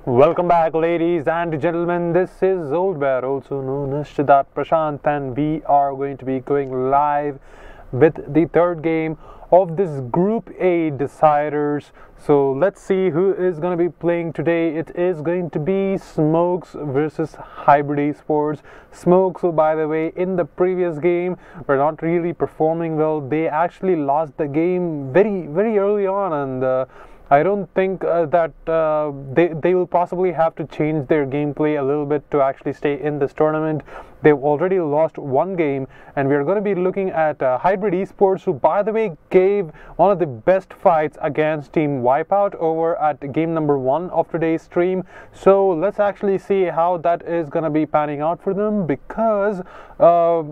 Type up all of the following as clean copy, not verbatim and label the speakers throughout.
Speaker 1: Welcome back, ladies and gentlemen. This is Old Bear, also known as Siddharth Prashant, and we are going to be going live with the third game of this Group A deciders. So let's see who is going to be playing today. It is going to be Smokes versus Hybrid eSports. Smokes, who by the way, in the previous game were not really performing well. They actually lost the game very early on, and I don't think that they will possibly have to change their gameplay a little bit to actually stay in this tournament. They've already lost one game, and we're going to be looking at Hybrid eSports, who by the way gave one of the best fights against Team Wipeout over at game number 1 of today's stream. So let's actually see how that is going to be panning out for them, because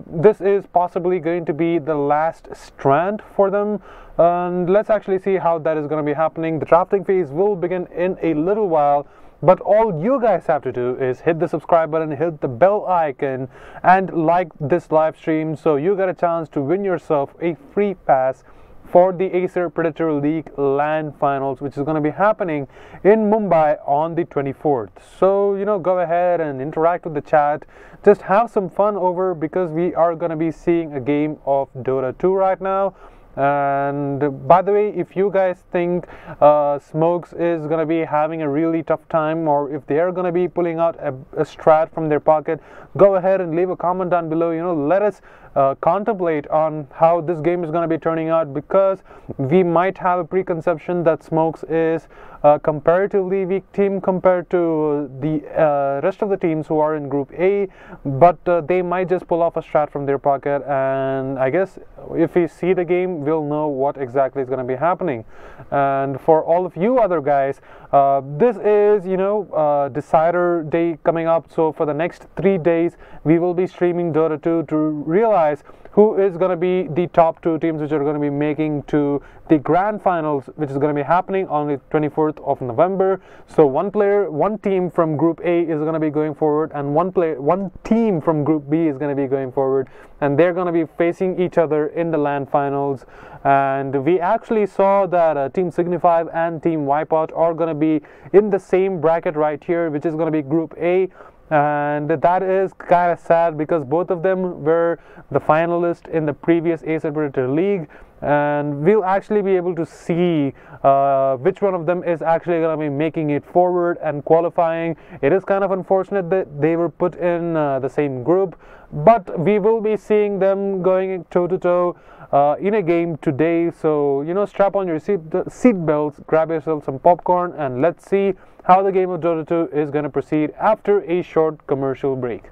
Speaker 1: this is possibly going to be the last strand for them. And let's actually see how that is going to be happening. The drafting phase will begin in a little while, but all you guys have to do is hit the subscribe button, hit the bell icon, and like this live stream so you get a chance to win yourself a free pass for the Acer Predator League LAN finals, which is going to be happening in Mumbai on the 24th. So, go ahead and interact with the chat. Just have some fun over, because we are going to be seeing a game of Dota 2 right now. And by the way, if you guys think Smokes is going to be having a really tough time, or if they are going to be pulling out a strat from their pocket, go ahead and leave a comment down below. Let us contemplate on how this game is going to be turning out, because we might have a preconception that Smokes is a comparatively weak team compared to the rest of the teams who are in Group A, but they might just pull off a strat from their pocket, and I guess if we see the game, we'll know what exactly is going to be happening. And for all of you other guys, this is decider day coming up, so for the next 3 days we will be streaming Dota 2 to realize who is going to be the top 2 teams which are going to be making to the grand finals, which is going to be happening on the 24th of November. So one team from Group A is going to be going forward, and one team from Group B is going to be going forward, and they're going to be facing each other in the LAN finals. And we actually saw that Team Signify and Team Wipeout are going to be in the same bracket right here, which is going to be Group A. And that is kind of sad, because both of them were the finalists in the previous Acer Predator League, and we'll actually be able to see which one of them is actually going to be making it forward and qualifying. It is kind of unfortunate that they were put in the same group, but we will be seeing them going toe to toe in a game today. So strap on your seat belts, grab yourself some popcorn, and let's see how the game of Dota 2 is going to proceed after a short commercial break.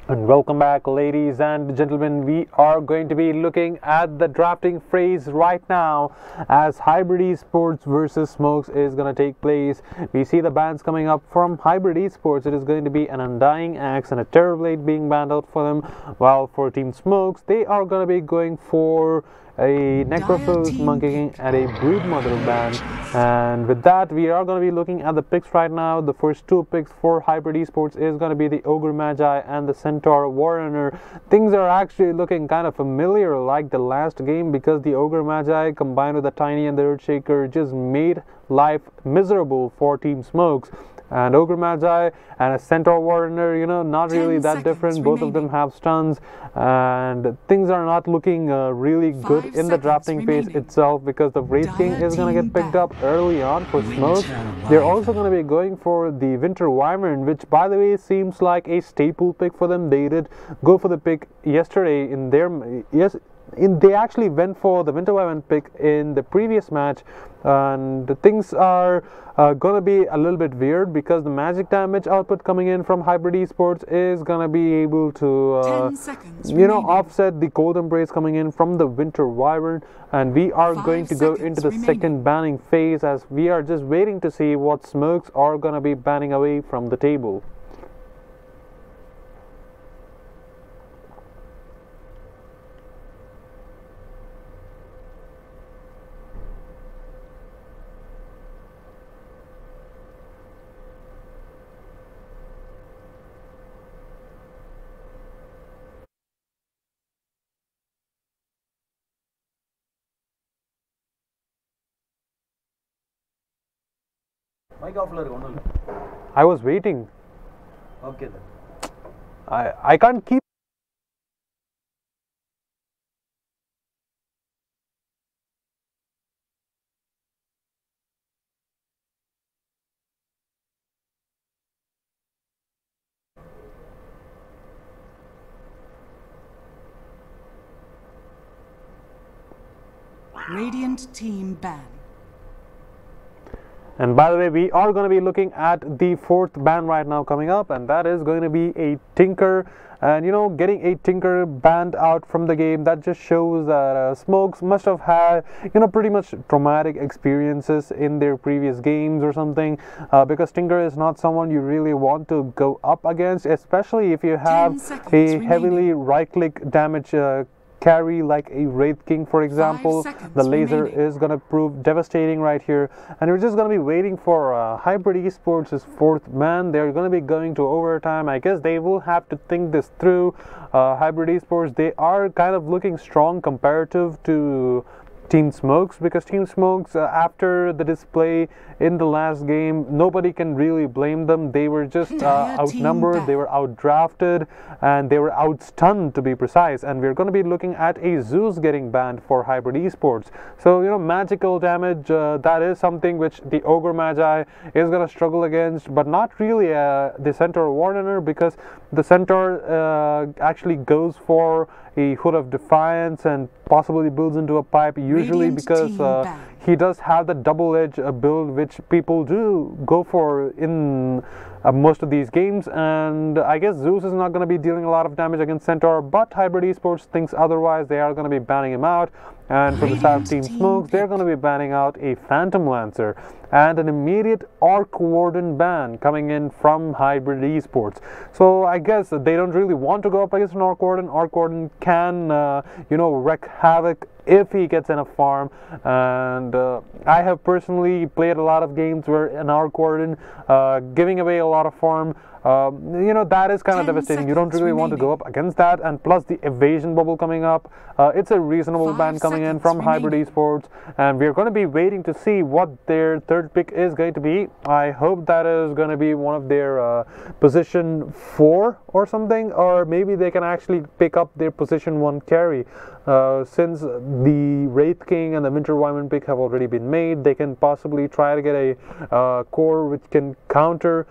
Speaker 1: And welcome back, ladies and gentlemen. We are going to be looking at the drafting phase right now, as Hybrid eSports versus Smokes is going to take place. We see the bans coming up from Hybrid eSports. It is going to be an Undying Axe and a Terrorblade being banned out for them, while for Team Smokes, they are going to be going for a Necrophil's Monkey King, and a Broodmother ban. And with that, we are going to be looking at the picks right now. The first two picks for Hybrid Esports is going to be the Ogre Magi and the Centaur Warrunner. Things are actually looking kind of familiar like the last game, because the Ogre Magi combined with the Tiny and the Earthshaker just made life miserable for Team Smokes. And Ogre Magi and a Centaur Warrunner, you know, not really that different. Both of them have stuns, and things are not looking really good in the drafting phase itself, because the Wraith King is going to get picked up early on for Smokes. They're also going to be going for the Winter Wyvern, which by the way seems like a staple pick for them. They did go for the pick yesterday in their they actually went for the Winter Wyvern pick in the previous match, and things are going to be a little bit weird, because the magic damage output coming in from Hybrid Esports is going to be able to you know, offset the Cold Embrace coming in from the Winter Wyvern. And we are going to go into the second banning phase, as we are just waiting to see what Smokes are going to be banning away from the table. I was waiting.
Speaker 2: Okay then.
Speaker 1: I can't keep.
Speaker 3: Radiant team ban.
Speaker 1: And by the way, we are going to be looking at the fourth ban right now coming up, and that is going to be a Tinker. And you know, getting a Tinker banned out from the game, that just shows that Smokes must have had, you know, pretty much traumatic experiences in their previous games or something, because Tinker is not someone you really want to go up against, especially if you have a heavily right-click damage carry like a Wraith King, for example. The laser is going to prove devastating right here, and we're just going to be waiting for Hybrid Esports' fourth ban. They're going to be going to overtime. I guess they will have to think this through. Hybrid Esports, they are kind of looking strong comparative to Team Smokes, because Team Smokes, after the display in the last game, nobody can really blame them. They were just outnumbered, they were outdrafted, and they were outstunned, to be precise. And we're going to be looking at a Zeus getting banned for Hybrid Esports. So, you know, magical damage, that is something which the Ogre Magi is going to struggle against, but not really the Centaur Warrunner, because the Centaur actually goes for a Hood of Defiance and possibly builds into a pipe, usually because he does have the double-edge build which people do go for in most of these games. And I guess Zeus is not going to be dealing a lot of damage against Centaur, but Hybrid Esports thinks otherwise. They are going to be banning him out. And for the side of Team Smokes, they're going to be banning out a Phantom Lancer and an immediate Arc Warden ban coming in from Hybrid Esports. So I guess they don't really want to go up against an Arc Warden. Arc Warden can, you know, wreak havoc if he gets enough farm. And I have personally played a lot of games where an Arc Warden giving away a lot of farm, you know, that is kind of devastating. You don't really want to go up against that. And plus the evasion bubble coming up, it's a reasonable ban coming in from Hybrid Esports, and we're going to be waiting to see what their third pick is going to be. I hope that is going to be one of their position 4 or something, or maybe they can actually pick up their position 1 carry. Since the Wraith King and the Winter Wyvern pick have already been made, they can possibly try to get a core which can counter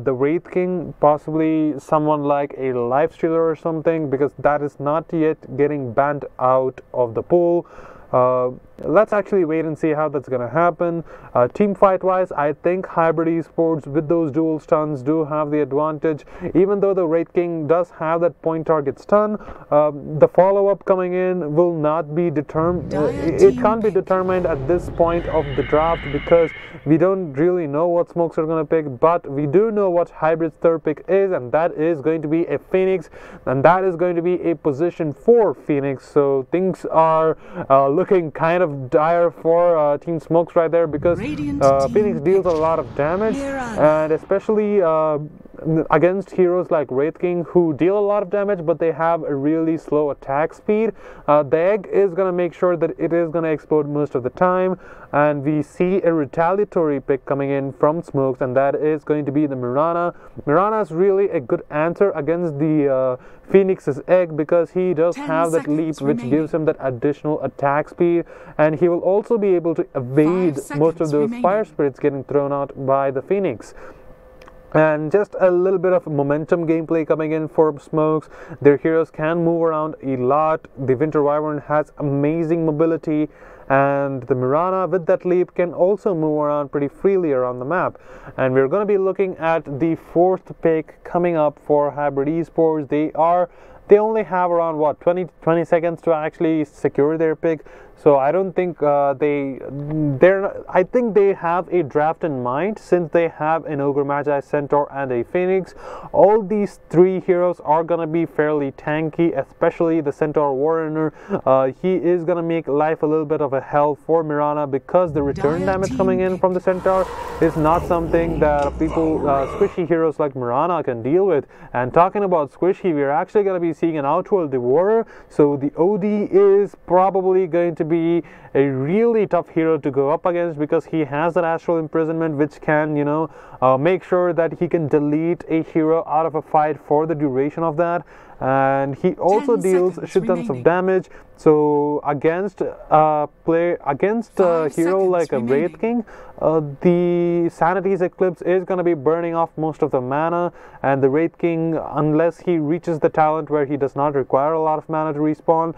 Speaker 1: the Wraith King, possibly someone like a Lifestealer or something, because that is not yet getting banned out of the pool. Let's actually wait and see how that's going to happen. Team fight wise, I think Hybrid Esports with those dual stuns do have the advantage. Even though the Wraith King does have that point target stun, the follow-up coming in will not be determined. It can't be determined at this point of the draft, because we don't really know what Smokes are going to pick, but we do know what Hybrid's third pick is, and that is going to be a Phoenix, and that is going to be a position 4 Phoenix. So things are looking kind of dire for Team Smokes right there, because Phoenix deals a lot of damage, and especially against heroes like Wraith King, who deal a lot of damage but they have a really slow attack speed. The egg is going to make sure that it is going to explode most of the time, and we see a retaliatory pick coming in from Smokes, and that is going to be the Mirana. Mirana is really a good answer against the Phoenix's egg, because he does have that leap which gives him that additional attack speed, and he will also be able to evade most of those fire spirits getting thrown out by the Phoenix. And just a little bit of momentum gameplay coming in for Smokes. Their heroes can move around a lot. The Winter Wyvern has amazing mobility, and the Mirana with that leap can also move around pretty freely around the map. And we're going to be looking at the 4th pick coming up for Hybrid Esports. They only have around what 20 seconds to actually secure their pick, so I don't think I think they have a draft in mind, since they have an Ogre Magi Centaur and a Phoenix. All these 3 heroes are gonna be fairly tanky, especially the Centaur Warrior. He is gonna make life a little bit of a hell for Mirana, because the return damage coming in from the Centaur is not something that squishy heroes like Mirana can deal with. And talking about squishy, we're actually gonna be seeing an Outworld Devourer, so the OD is probably going to be a really tough hero to go up against, because he has that Astral Imprisonment, which can, you know, make sure that he can delete a hero out of a fight for the duration of that. And he also deals shit tons of damage. So against a hero like a Wraith King, the Sanity's Eclipse is going to be burning off most of the mana, and the Wraith King, unless he reaches the talent where he does not require a lot of mana to respawn,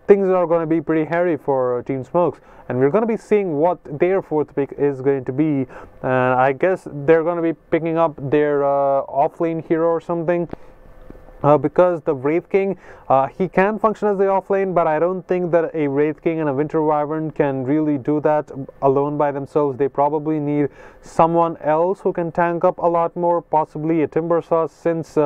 Speaker 1: things are going to be pretty hairy for Team Smokes. And we're going to be seeing what their 4th pick is going to be. And I guess they're going to be picking up their offlane hero or something. Because the Wraith King, he can function as the offlane, but I don't think that a Wraith King and a Winter Wyvern can really do that alone by themselves. They probably need someone else who can tank up a lot more, possibly a Timbersaw, since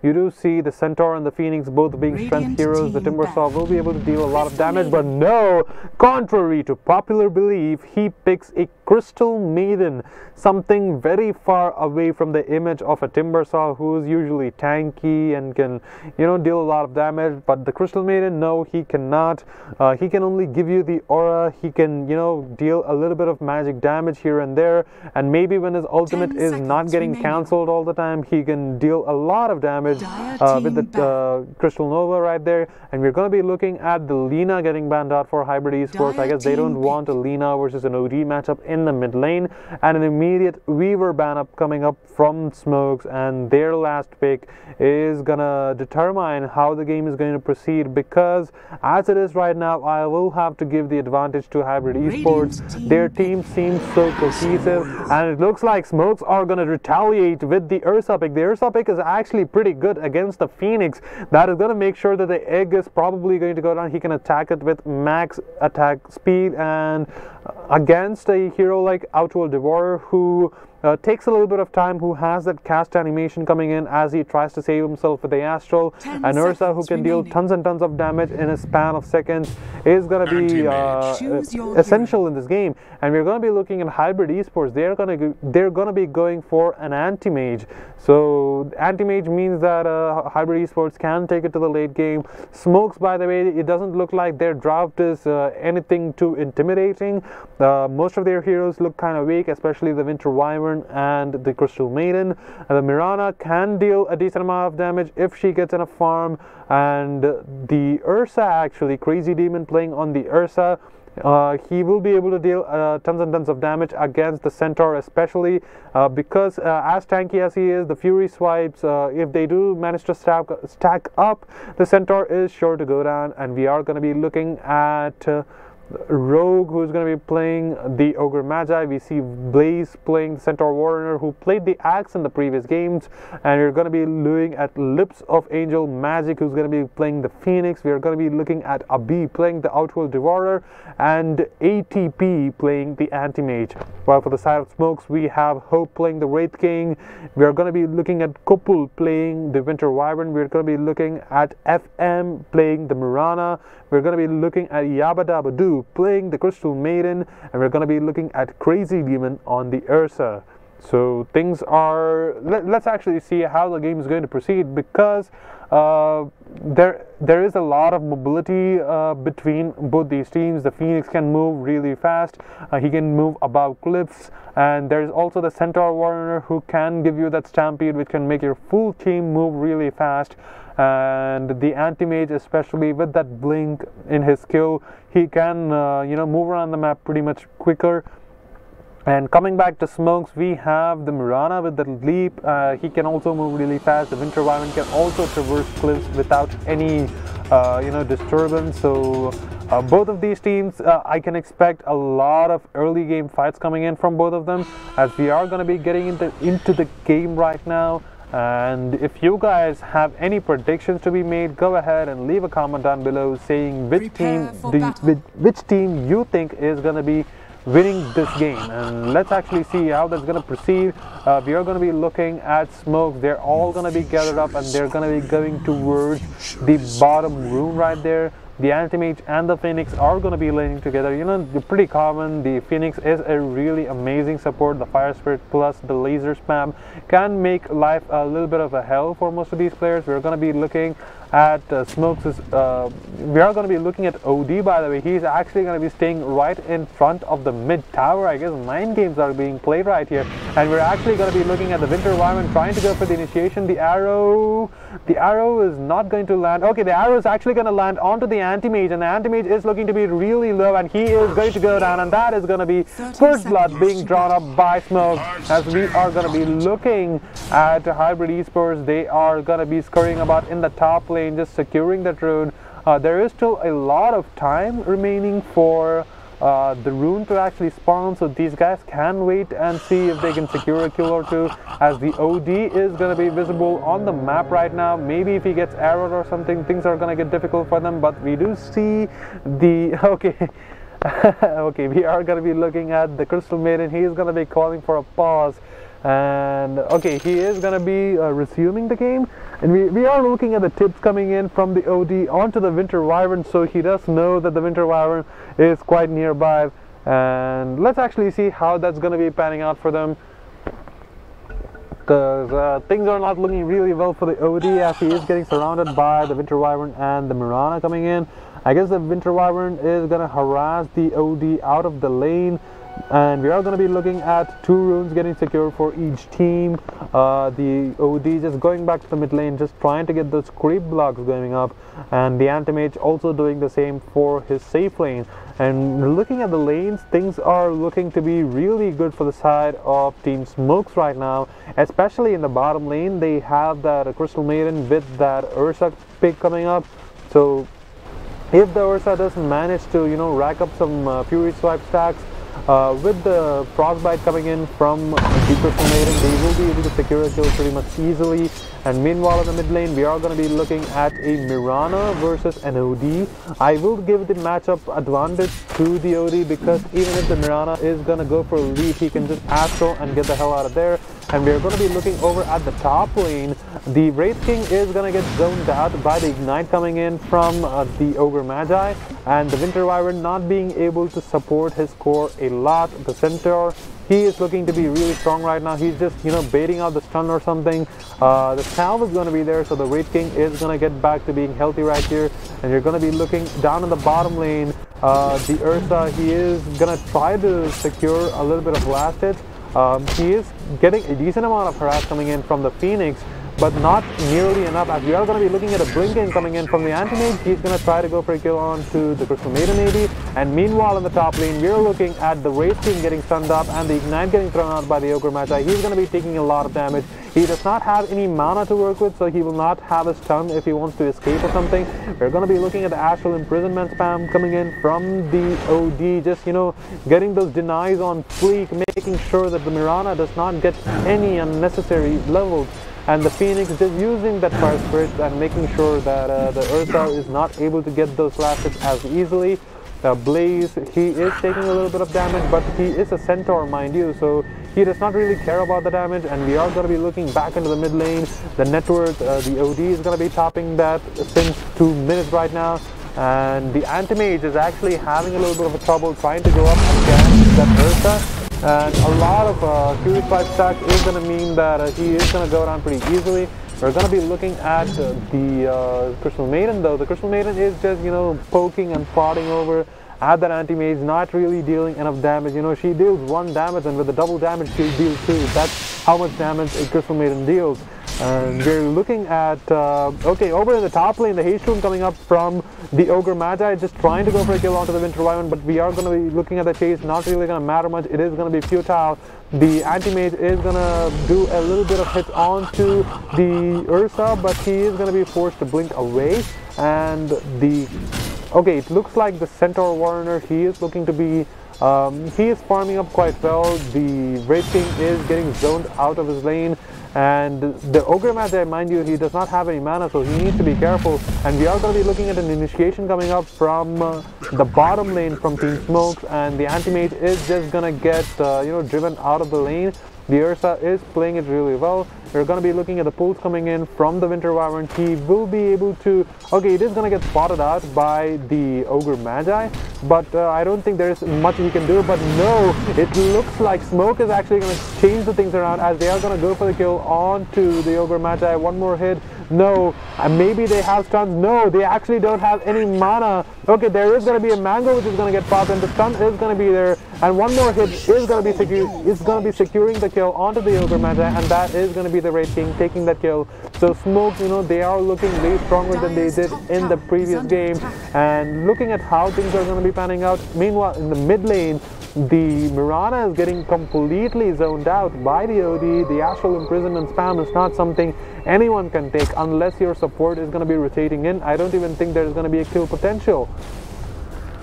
Speaker 1: you do see the Centaur and the Phoenix both being strength heroes. The Timbersaw will be able to deal a lot of damage, but no, contrary to popular belief, he picks a Crystal Maiden, something very far away from the image of a Timbersaw, who is usually tanky and can, you know, deal a lot of damage. But the Crystal Maiden, no, he cannot. He can only give you the aura. He can, you know, deal a little bit of magic damage here and there, and maybe when his ultimate is not getting cancelled all the time, he can deal a lot of damage with the Crystal Nova right there. And we're going to be looking at the Lina getting banned out for Hybrid Esports. I guess they don't want a Lina versus an OD matchup in the mid lane, and an immediate Weaver ban up coming up from Smokes, and their last pick is gonna determine how the game is going to proceed, because as it is right now, I will have to give the advantage to Hybrid Esports. Their team seems so cohesive, and it looks like Smokes are gonna retaliate with the Ursa pick. The Ursa pick is actually pretty good against the Phoenix. That is gonna make sure that the egg is probably going to go down. He can attack it with max attack speed, and against a hero like Outworld Devourer, who takes a little bit of time, who has that cast animation coming in as he tries to save himself with the Astral, and Ursa, who can deal tons and tons of damage in a span of seconds, is going to be essential in this game. And we're going to be looking at Hybrid Esports. They're going to be going for an anti-mage. So anti-mage means that Hybrid Esports can take it to the late game. Smokes, by the way, it doesn't look like their draft is anything too intimidating. Most of their heroes look kind of weak, especially the Winter Wyvern and the Crystal Maiden. The Mirana can deal a decent amount of damage if she gets enough farm, and the Ursa, actually, Crazy Demon playing on the Ursa, he will be able to deal tons and tons of damage against the Centaur, especially because as tanky as he is, the Fury swipes, if they do manage to stack up, the Centaur is sure to go down. And we are going to be looking at Rogue, who's going to be playing the Ogre Magi. We see Blaze playing the Centaur Warrior, who played the Axe in the previous games. And we're going to be looking at Lips of Angel Magic, who's going to be playing the Phoenix. We are going to be looking at Abi playing the Outworld Devourer, and ATP playing the Anti-Mage. While for the side of Smokes, we have Hope playing the Wraith King. We are going to be looking at Kupul playing the Winter Wyvern. We're going to be looking at FM playing the Mirana. We're going to be looking at Yabba playing the Crystal Maiden, and we're going to be looking at Crazy Demon on the Ursa. So things are, let's actually see how the game is going to proceed, because there is a lot of mobility between both these teams. The Phoenix can move really fast, he can move above cliffs, and there's also the Centaur Warrior who can give you that stampede, which can make your full team move really fast. And the Anti-Mage, especially with that blink in his skill, he can move around the map pretty much quicker. And coming back to Smokes, we have the Mirana with the leap. He can also move really fast. The Winter Wyvern can also traverse cliffs without any disturbance. So both of these teams, I can expect a lot of early game fights coming in from both of them, as we are going to be getting into the game right now. And if you guys have any predictions to be made, go ahead and leave a comment down below saying which team you think is going to be winning this game. And let's actually see how that's going to proceed. We are going to be looking at Smokes. They're all going to be gathered up, and they're going to be going towards the bottom room right there. The Anti-Mage and the Phoenix are going to be laning together. They're pretty common. The Phoenix is a really amazing support. The Fire Spirit plus the laser spam can make life a little bit of a hell for most of these players. We're going to be looking at Smokes. We are going to be looking at OD, by the way. He's actually going to be staying right in front of the mid tower. I guess mind games are being played right here. And we're actually going to be looking at the Winter Wyvern trying to go for the initiation. The arrow is not going to land. Okay, the arrow is actually going to land onto the Anti-Mage, and the Anti-Mage is looking to be really low, and he is going to go down, and that is going to be first blood being drawn up by Smoke. As we are going to be looking at Hybrid eSports, they are going to be scurrying about in the top lane, just securing that rune. There is still a lot of time remaining for the rune to actually spawn, so these guys can wait and see if they can secure a kill or two, as the OD is going to be visible on the map right now. Maybe if he gets arrowed or something, things are going to get difficult for them, but we do see the okay, we are going to be looking at the Crystal Maiden. He is going to be calling for a pause, and okay, he is going to be resuming the game. And we are looking at the tips coming in from the OD onto the Winter Wyvern, so he does know that the Winter Wyvern is quite nearby. And let's actually see how that's going to be panning out for them, because things are not looking really well for the OD, as he is getting surrounded by the Winter Wyvern and the Mirana coming in. I guess the Winter Wyvern is going to harass the OD out of the lane, and we are going to be looking at 2 runes getting secured for each team. The OD just going back to the mid lane, just trying to get those creep blocks going up, and the Anti-Mage also doing the same for his safe lane. And looking at the lanes, things are looking to be really good for the side of Team Smokes right now, especially in the bottom lane. They have that Crystal Maiden with that Ursa pick coming up, so if the Ursa doesn't manage to rack up some Fury Swipe stacks, with the Frostbite coming in from the Crystal Maiden, they will be able to secure a kill pretty much easily. And meanwhile in the mid lane, we are going to be looking at a Mirana versus an OD. I will give the matchup advantage to the OD, because even if the Mirana is going to go for a lead, he can just Astro and get the hell out of there. And we are going to be looking over at the top lane. The Wraith King is going to get zoned out by the Ignite coming in from the Ogre Magi, and the Winter Wyvern not being able to support his core a lot. The Centaur, he is looking to be really strong right now. He's just baiting out the stun or something. The salve is going to be there, so the Wraith King is going to get back to being healthy right here. And you're going to be looking down in the bottom lane. The Ursa, he is going to try to secure a little bit of last hits. He is getting a decent amount of harass coming in from the Phoenix, but not nearly enough, as we are going to be looking at a blinking coming in from the Anti-Mage. He's going to try to go for a kill onto the Crystal Maiden maybe, and meanwhile in the top lane we are looking at the Wraith King getting stunned up and the Ignite getting thrown out by the Ogre Magi. He's going to be taking a lot of damage. He does not have any mana to work with, so he will not have a stun if he wants to escape or something. We're going to be looking at the Astral Imprisonment spam coming in from the OD, just, you know, getting those denies on fleek, making sure that the Mirana does not get any unnecessary levels, and the Phoenix just using that Fire Spirit and making sure that the Ursa is not able to get those last hits as easily. Blaze, he is taking a little bit of damage, but he is a Centaur, mind you, so he does not really care about the damage, and we are going to be looking back into the mid lane. The network, the OD is going to be topping that since 2 minutes right now, and the Anti-Mage is actually having a little bit of a trouble trying to go up against that Ursa, and a lot of Curious 5 stack is going to mean that he is going to go down pretty easily. We're going to be looking at the Crystal Maiden though. The Crystal Maiden is just, you know, poking and prodding over at that Anti-Mage, not really dealing enough damage. You know, she deals 1 damage, and with the double damage she'll deal 2. That's how much damage a Crystal Maiden deals. And we're looking at, okay, over in the top lane, the Haste Rune coming up from the Ogre Magi, just trying to go for a kill onto the Winter Wyvern, but we are going to be looking at the chase, not really going to matter much. It is going to be futile. The Anti-Mage is going to do a little bit of hits onto the Ursa, but he is going to be forced to blink away. And the, okay, it looks like the Centaur Warrior, he is looking to be, he is farming up quite well. The Wraith King is getting zoned out of his lane, and the Ogre Magi, mind you, he does not have any mana, so he needs to be careful. And we are going to be looking at an initiation coming up from the bottom lane from Team Smokes, and the Anti-Mage is just going to get you know, driven out of the lane. The Ursa is playing it really well. We're going to be looking at the pulls coming in from the Winter Wyvern. He will be able to, okay, it is going to get spotted out by the Ogre Magi, but I don't think there is much he can do. But no, it looks like Smoke is actually going to change the things around, as they are going to go for the kill onto the Ogre Magi. One more hit. No, maybe they have stuns. No, they actually don't have any mana. Okay, there is going to be a mango which is going to get popped, and the stun is going to be there. And one more hit is going to be securing the kill onto the Ogre Magi, and that is going to be the Wraith King taking that kill. So Smoke, you know, they are looking way stronger than they did in the previous game. And looking at how things are going to be panning out. Meanwhile, in the mid lane, the Mirana is getting completely zoned out by the OD. The Astral Imprisonment spam is not something anyone can take unless your support is going to be rotating in. I don't even think there's going to be a kill potential.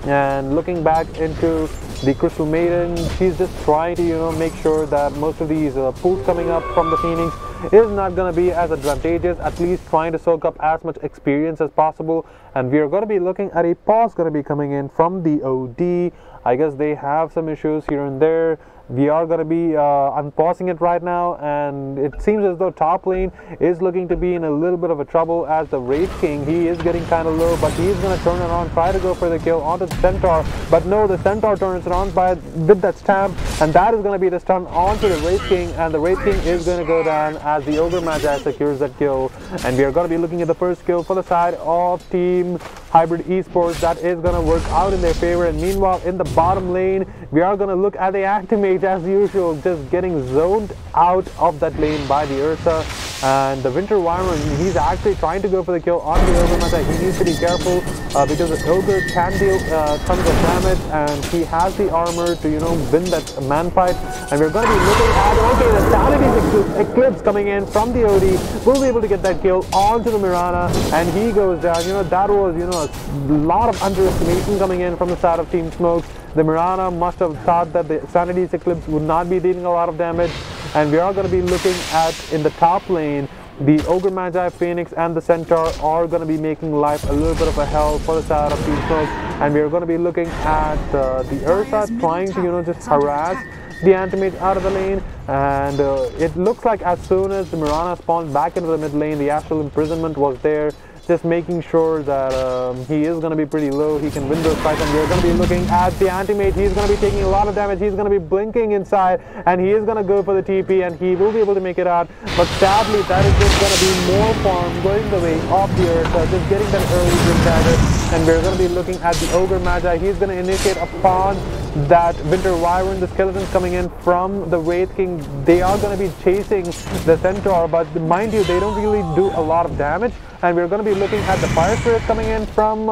Speaker 1: And looking back into the Crystal Maiden, she's just trying to, you know, make sure that most of these pulls coming up from the Phoenix is not going to be as advantageous, at least trying to soak up as much experience as possible. And we are going to be looking at a pause going to be coming in from the OD. I guess they have some issues here and there. We are going to be unpausing it right now, and it seems as though top lane is looking to be in a little bit of a trouble, as the Wraith King, he is getting kind of low, but he is going to turn it on, try to go for the kill onto the Centaur, but no, the Centaur turns it on with that stamp, and that is going to be the stun onto the Wraith King, and the Wraith King is going to go down as the Ogre Magi secures that kill. And we are going to be looking at the first kill for the side of Team Hybrid Esports. That is going to work out in their favor. And meanwhile, in the bottom lane, we are going to look at the Anti-Mage as usual, just getting zoned out of that lane by the Ursa. And the Winter Wyvern, he's actually trying to go for the kill on the Ogre Magi. He needs to be careful because the Ogre can deal tons of damage, and he has the armor to, you know, win that man fight. And we're going to be looking at, okay, the Sanity Eclipse coming in from the OD. We'll be able to get that kill onto the Mirana, and he goes down. You know, that was, you know, a lot of underestimation coming in from the side of Team Smokes. The Mirana must have thought that the Sanity's Eclipse would not be dealing a lot of damage. And we are going to be looking at, in the top lane, the Ogre Magi, Phoenix, and the Centaur are going to be making life a little bit of a hell for the side of Team Smokes. And we are going to be looking at the Ursa trying to, you know, just harass the Anti-Mage out of the lane. And it looks like as soon as the Mirana spawned back into the mid lane, the Astral Imprisonment was there, just making sure that he is going to be pretty low. He can win those fights, and we're going to be looking at the Anti-Mage. He's going to be taking a lot of damage. He's going to be blinking inside, and he is going to go for the TP, and he will be able to make it out. But sadly, that is just going to be more farm going the way of the Ursa, just getting that early blink dagger. And we're going to be looking at the Ogre Magi. He's going to initiate a pawn. that Winter Wyvern, the skeletons coming in from the Wraith King, they are going to be chasing the Centaur, but mind you, they don't really do a lot of damage. And we're going to be looking at the Fire Spirit coming in from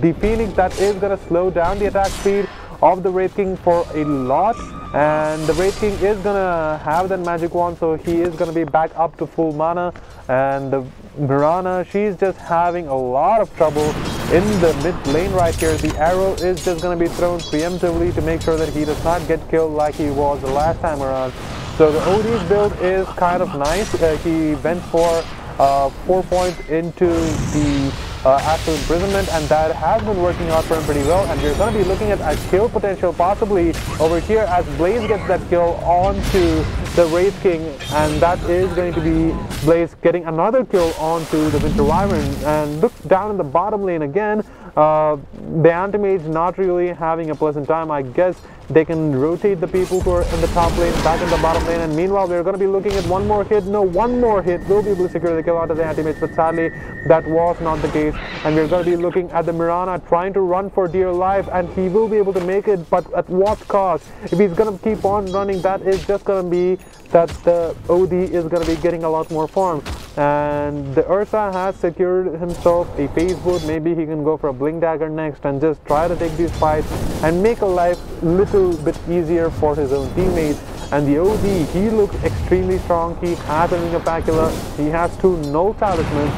Speaker 1: the Phoenix. That is going to slow down the attack speed of the Wraith King for a lot. And the Wraith King is going to have that magic wand, so he is going to be back up to full mana. And the Mirana, she's just having a lot of trouble in the mid lane right here. The arrow is just going to be thrown preemptively to make sure that he does not get killed like he was the last time around. So the OD's build is kind of nice. He went for 4 points into the Astral Imprisonment, and that has been working out for him pretty well. And we're going to be looking at a kill potential possibly over here as Blaze gets that kill onto the Wraith King, and that is going to be Blaze getting another kill onto the Winter Wyvern. And look down in the bottom lane again, the Anti-Mage not really having a pleasant time. I guess they can rotate the people who are in the top lane back in the bottom lane, and meanwhile we're going to be looking at one more hit. No, one more hit will be able to secure the kill onto the Anti-Mage, but sadly that was not the case. And we're going to be looking at the Mirana trying to run for dear life, and he will be able to make it, but at what cost? If he's going to keep on running, that is just going to be that the OD is going to be getting a lot more farm. And the Ursa has secured himself a phase boot. Maybe he can go for a blink dagger next and just try to take these fights and make a life little bit easier for his own teammates. And the OD, he looks extremely strong. He has a Ring of Bacula, he has 2 null talismans,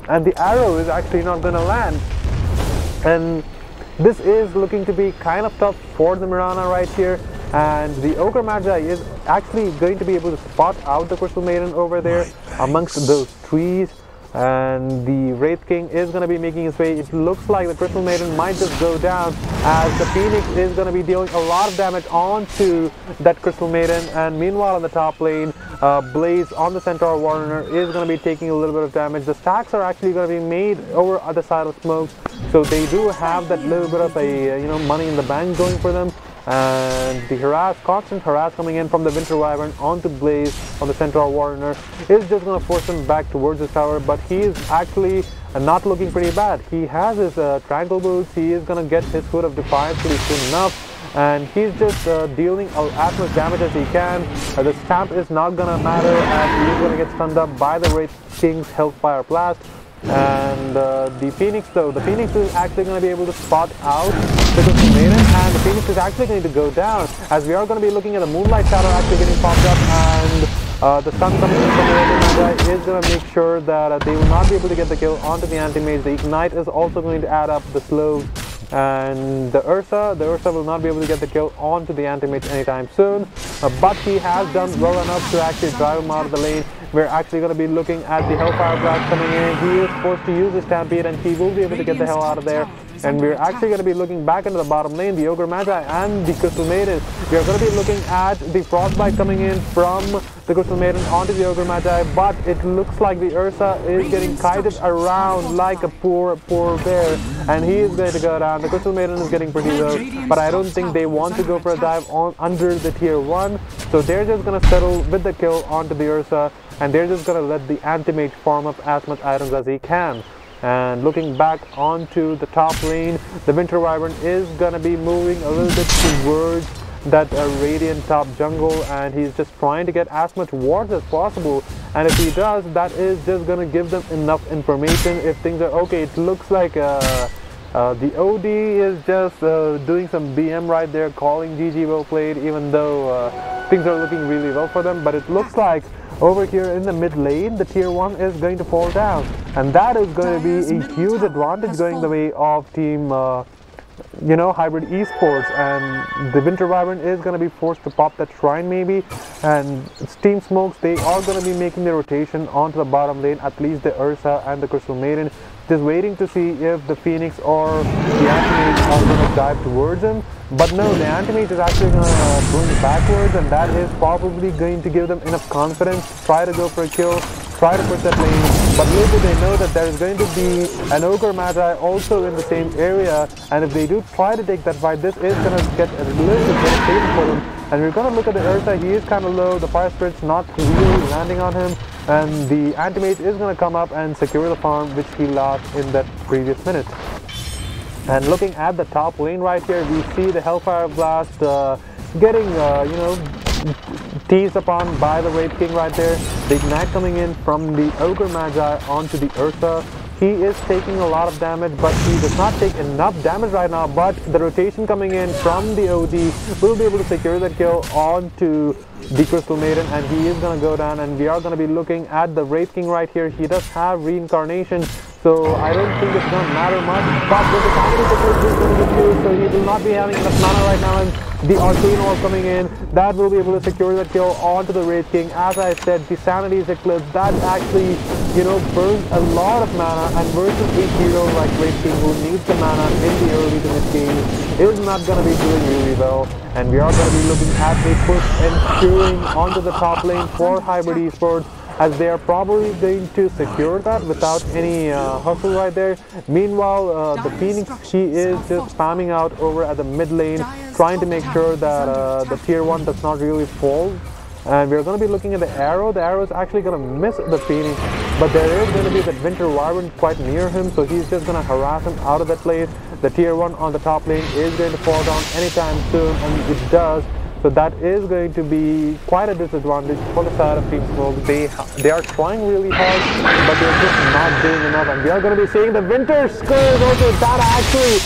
Speaker 1: and the arrow is actually not going to land. And this is looking to be kind of tough for the Mirana right here. And the Ogre Magi is actually going to be able to spot out the Crystal Maiden over there amongst those trees. And the Wraith King is going to be making his way. It looks like the Crystal Maiden might just go down as the Phoenix is going to be dealing a lot of damage onto that Crystal Maiden. And meanwhile on the top lane, Blaze on the Centaur Warrior is going to be taking a little bit of damage. The stacks are actually going to be made over other side of Smokes, so they do have that little bit of a money in the bank going for them. And the constant harass coming in from the Winter Wyvern onto Blaze on the Centaur Warrior is just going to force him back towards his tower, but he is actually not looking pretty bad. He has his Tranquil Boots, he is going to get his Foot of Defiance pretty soon enough, and he's just dealing as much damage as he can. The stamp is not going to matter as he's going to get stunned up by the Wraith King's Hellfire Blast. And the Phoenix though, the Phoenix is actually going to be able to spot out the Crystal Maiden, and the Phoenix is actually going to go down as we are going to be looking at the Moonlight Shadow actually getting popped up, and the stun coming in from the Ogre Magi is going to make sure that they will not be able to get the kill onto the Anti-Mage. The Ignite is also going to add up the slows, and the Ursa will not be able to get the kill onto the Anti-Mage anytime soon, but he has done well enough to actually drive him out of the lane. We're actually going to be looking at the Hellfire Blast coming in. He is forced to use the Stampede, and he will be able to get the hell out of there. And we're actually going to be looking back into the bottom lane, the Ogre Magi and the Crystal Maiden. We are going to be looking at the Frostbite coming in from the Crystal Maiden onto the Ogre Magi, but it looks like the Ursa is getting kited around like a poor bear, and he is going to go down. The Crystal Maiden is getting pretty low, but I don't think they want to go for a dive on under the tier 1, so they're just going to settle with the kill onto the Ursa, and they're just going to let the Anti-Mage farm up as much items as he can. And looking back onto the top lane, the Winter Wyvern is going to be moving a little bit towards that Radiant top jungle, and he's just trying to get as much wards as possible. And if he does, that is just going to give them enough information if things are okay. It looks like the OD is just doing some BM right there, calling GG well played, even though things are looking really well for them. But it looks like over here in the mid lane, the tier 1 is going to fall down, and that is going to be a huge advantage going the way of team Hybrid eSports. And the Winter Wyvern is going to be forced to pop that shrine maybe, and Team Smokes, they are going to be making the rotation onto the bottom lane, at least the Ursa and the Crystal Maiden, just waiting to see if the Phoenix or the Anti-Mage are going to dive towards him. But no, the Anti-Mage is actually going to blink backwards, and that is probably going to give them enough confidence to try to go for a kill, try to push that lane. But little do they know that there is going to be an Ogre Magi also in the same area, and if they do try to take that fight, this is going to get a little bit devastating for them. And we're going to look at the Ursa, he is kind of low, the Fire Spirit's not really landing on him, and the Anti-Mage is going to come up and secure the farm which he lost in that previous minute. And looking at the top lane right here, we see the Hellfire Blast getting, you know, teased upon by the Wraith King right there. The Ignite coming in from the Ogre Magi onto the Ursa. He is taking a lot of damage, but he does not take enough damage right now. But the rotation coming in from the OD will be able to secure that kill onto the Crystal Maiden, and he is going to go down. And we are going to be looking at the Wraith King right here. He does have Reincarnation, so I don't think it's going to matter much. But with the Sanity Eclipse is going to be used, so he will not be having enough mana right now. And the Arcane Orb coming in, that will be able to secure that kill onto the Wraith King. As I said, the Sanity's Eclipse, that actually, you know, burns a lot of mana, and versus a hero like Wraith King who needs the mana in the early to mid game is not going to be doing really well. And we are going to be looking at a push ensuring onto the top lane for Hybrid eSports, as they are probably going to secure that without any hustle right there. Meanwhile, the Phoenix, he is just spamming out over at the mid lane, trying to make sure that the tier 1 does not really fall. And we're going to be looking at the arrow. The arrow is actually going to miss the Phoenix, but there is going to be that Winter Wyvern quite near him, so he's just going to harass him out of that place. The tier 1 on the top lane is going to fall down anytime soon, and it does. So that is going to be quite a disadvantage for the side of Team Smoke. They are trying really hard, but they're just not doing enough. And we are going to be seeing the Winter Scourge also. That actually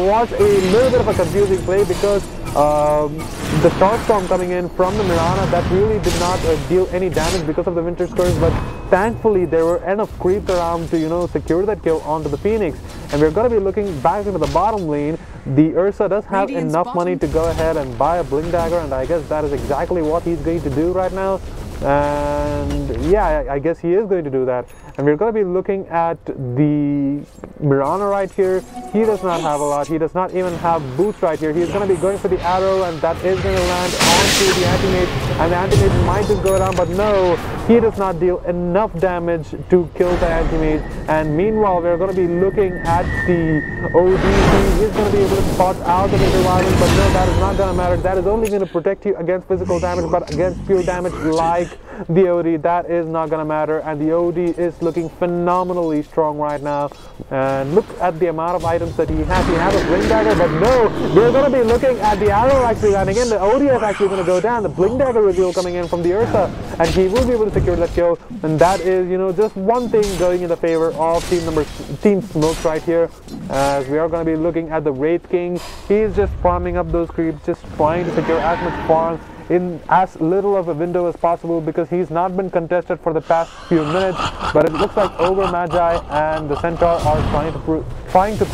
Speaker 1: was a little bit of a confusing play, because the Starstorm coming in from the Mirana, that really did not deal any damage because of the Winter Scourge. But thankfully there were enough creeps around to, you know, secure that kill onto the Phoenix. And we're going to be looking back into the bottom lane. The Ursa does have enough money to go ahead and buy a Blink Dagger, and I guess that is exactly what he's going to do right now. And yeah, I guess he is going to do that. And we're going to be looking at the Mirana right here. He does not have a lot. He does not even have boots right here. He's going to be going for the arrow, and that is going to land onto the Anti-Mage. And the Anti-Mage might just go down, but no, he does not deal enough damage to kill the Anti-Mage. And meanwhile, we're going to be looking at the OD. He is going to be able to spot out the Winter Wyvern, but no, that is not going to matter. That is only going to protect you against physical damage, but against pure damage like the OD, that is not going to matter. And the OD is looking phenomenally strong right now. And look at the amount of items that he has. He has a Blink Dagger, but no, we're going to be looking at the arrow actually landing in. The OD is actually going to go down. The Blink Dagger reveal coming in from the Ursa, and he will be able to secure that kill. And that is, you know, just one thing going in the favor of Team Smoke right here, as we are going to be looking at the Wraith King. He's just farming up those creeps, just trying to secure as much farm in as little of a window as possible, because he's not been contested for the past few minutes. But it looks like Ogre Magi and the Centaur are trying to prove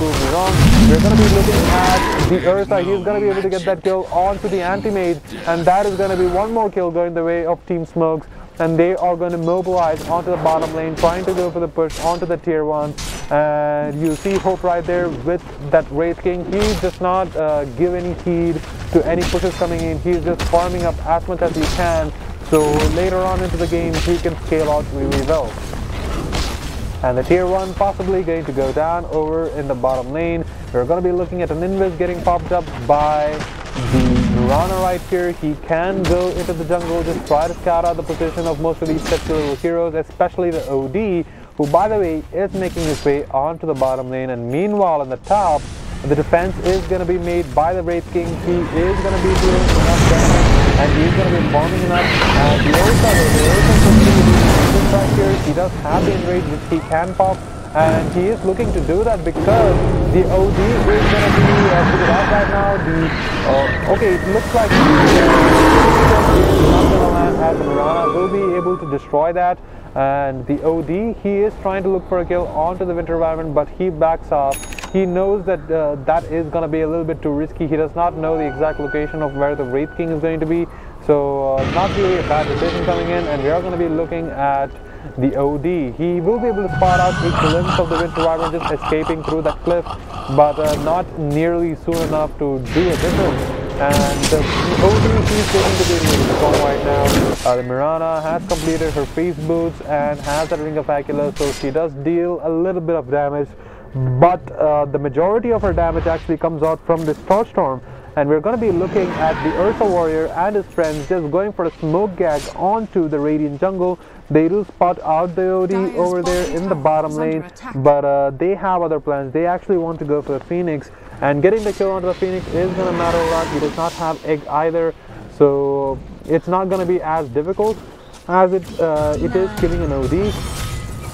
Speaker 1: me wrong. We're going to be looking at the Ursa. He's going to be able to get that kill onto the Anti-Mage, and that is going to be one more kill going the way of Team Smokes. And they are going to mobilize onto the bottom lane, trying to go for the push onto the tier 1. And you see Hope right there with that Wraith King. He does not give any heed to any pushes coming in. He's just farming up as much as he can, so later on into the game he can scale out really well. And the tier 1 possibly going to go down over in the bottom lane. We're going to be looking at an Invis getting popped up by the Mirana right here. He can go into the jungle, just try to scout out the position of most of these titular heroes, especially the OD, who by the way is making his way onto the bottom lane. And meanwhile on the top, the defense is going to be made by the Wraith King. He is going to be doing enough damage, and he's going to be farming enough. And the Ursa right here, he does have the enrage which he can pop, and he is looking to do that because the OD is going to be figured out right now. Okay, it looks like the Mirana will be able to destroy that. And the OD, he is trying to look for a kill onto the Winter Wyvern, but he backs off. He knows that that is going to be a little bit too risky. He does not know the exact location of where the Wraith King is going to be. So not really a bad decision coming in. And we are going to be looking at the OD. He will be able to spot out a glimpse of the Winter Wyvern just escaping through that cliff, but not nearly soon enough to do a difference. And the OD, he's going to be really strong right now. The Mirana has completed her Freeze Boots and has that Ring of Aquila, so she does deal a little bit of damage. But the majority of her damage actually comes out from the Starstorm. and we're going to be looking at the Ursa Warrior and his friends just going for a smoke gag onto the Radiant jungle. They do spot out the OD over there in the bottom lane, but they have other plans. They actually want to go for the Phoenix, and getting the kill onto the Phoenix is going to matter a lot. He does not have egg either, so it's not going to be as difficult as it is killing an OD.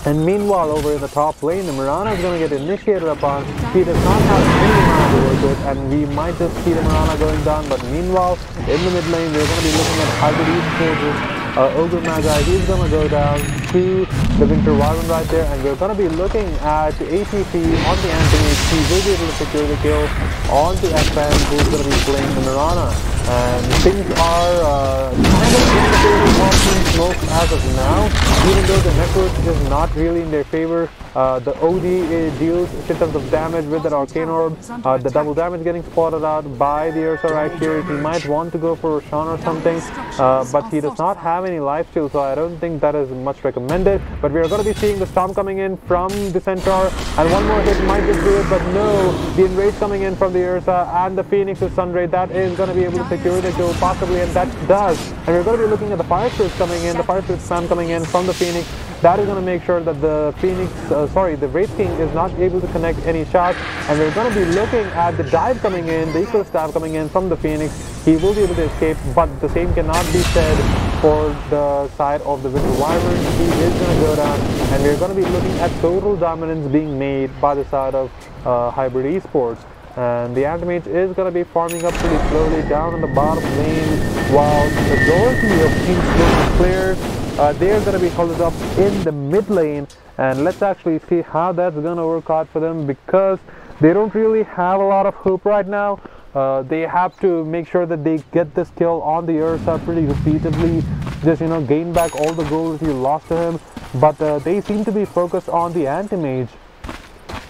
Speaker 1: And meanwhile, over in the top lane, the Mirana is going to get initiated upon. He does not have any mana to work with, and we might just see the Mirana going down. But meanwhile, in the mid lane, we're going to be looking at Hybrid eSports. Ogre Magi, he's going to go down to the Winter Wyvern right there, and we're going to be looking at ATP on the Anti-Mage. He will be able to secure the kill onto FM, who's going to be playing the Mirana. And things are kind of in the favor of Team Smoke as of now, even though the network is not really in their favor. The OD deals shit tons of damage with that Arcane Orb. The double damage getting spotted out by the Ursa right here. He might want to go for Roshan or something, but he does not have any lifesteal, so I don't think that is much recommended. But we are going to be seeing the Storm coming in from the Centaur, and one more hit might just do it, but no, the Enrage coming in from the Ursa and the Phoenix's Sunray, that is going to be able to secure the kill possibly, and that does. And we're going to be looking at the Fire Spirit coming in, the Fire Spirit spam coming in from the Phoenix. That is going to make sure that the the Wraith King is not able to connect any shots, and we're going to be looking at the dive coming in, the equal stab coming in from the Phoenix. He will be able to escape, but the same cannot be said for the side of the Winter Wyvern. He is going to go down, and we're going to be looking at total dominance being made by the side of Hybrid eSports. And the Anti-Mage is going to be farming up pretty slowly down in the bottom lane, while the majority of Team Smoke players, they are going to be held up in the mid lane. And let's actually see how that's going to work out for them, because they don't really have a lot of hope right now. They have to make sure that they get this kill on the Ursa pretty repeatedly, just gain back all the gold that you lost to him. But they seem to be focused on the Anti-Mage,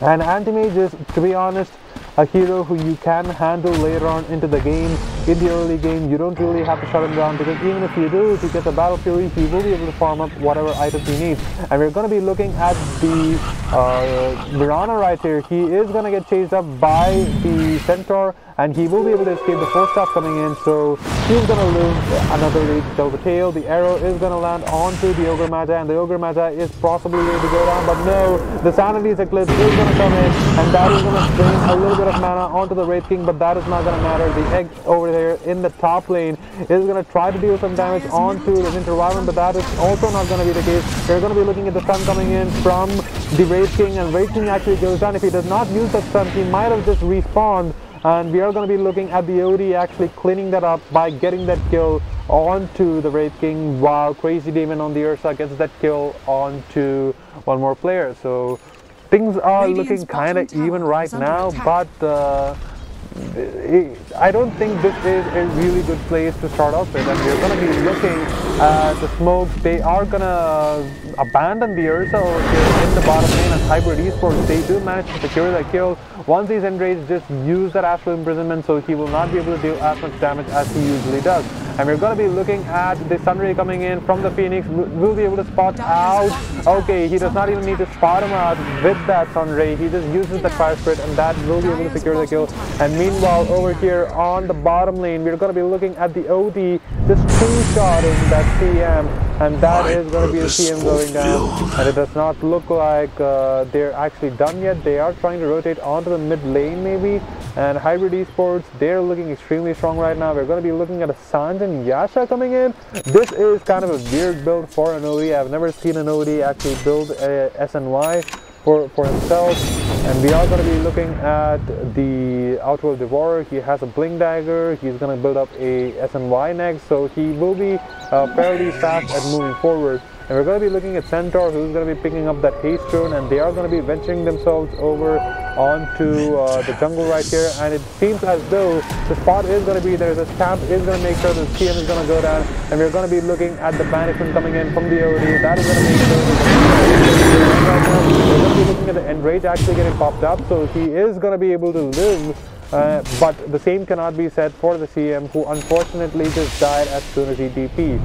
Speaker 1: and Anti-Mage is, to be honest, a hero who you can handle later on into the game. In the early game, you don't really have to shut him down, because even if you do, if he gets a Battle Fury, he will be able to farm up whatever items he needs. And we're going to be looking at the Mirana right here. He is going to get chased up by the Centaur, and he will be able to escape the 4-stop coming in, so he's going to lose another lead to tell the tale. The arrow is going to land onto the Ogre Magi, and the Ogre Magi is possibly going to go down, but no, the Sanity's Eclipse is going to come in, and that is going to drain a little bit of mana onto the Wraith King, but that is not going to matter. The egg over there in the top lane is going to try to deal some damage onto the Winter Wyvern, but that is also not going to be the case. We're going to be looking at the stun coming in from the Wraith King, and Wraith King actually goes down. If he does not use that stun, he might have just respawned. And we are going to be looking at the OD actually cleaning that up by getting that kill onto the Wraith King, while Crazy Demon on the Ursa gets that kill onto one more player. So things are looking kind of even right now, but I don't think this is a really good place to start off with. And we're going to be looking at the Smoke. They are going to abandon the Ursa over here in the bottom lane, and Hybrid eSports, they do manage to secure that kill. Once he's enraged, just use that Astral Imprisonment, so he will not be able to deal as much damage as he usually does. And we're going to be looking at the Sunray coming in from the Phoenix. We'll be able to spot out. Okay, he does not even need to spot him out with that Sunray. He just uses the Fire Spirit, and that will be able to secure the kill. And meanwhile, over here on the bottom lane, we're going to be looking at the OD just two-shotting that CM, and that is going to be a CM going down. And it does not look like they're actually done yet. They are trying to rotate onto the mid lane maybe. And Hybrid eSports, they're looking extremely strong right now. We're going to be looking at a Sanj and Yasha coming in. This is kind of a weird build for an OD. I've never seen an OD actually build a SNY for himself. And we are going to be looking at the Outworld Devourer. He has a Blink Dagger. He's going to build up a SNY next, so he will be fairly fast at moving forward. And we're going to be looking at Centaur, who's going to be picking up that Haste Rune, and they are going to be venturing themselves over onto the jungle right here. And it seems as though the spot is going to be there. The Stamp is going to make sure the CM is going to go down, and we're going to be looking at the Banishment coming in from the OD. That is going to make sure that we're going to be looking at the Enrage actually getting popped up, so he is going to be able to live. But the same cannot be said for the CM, who unfortunately just died as soon as he TP'd.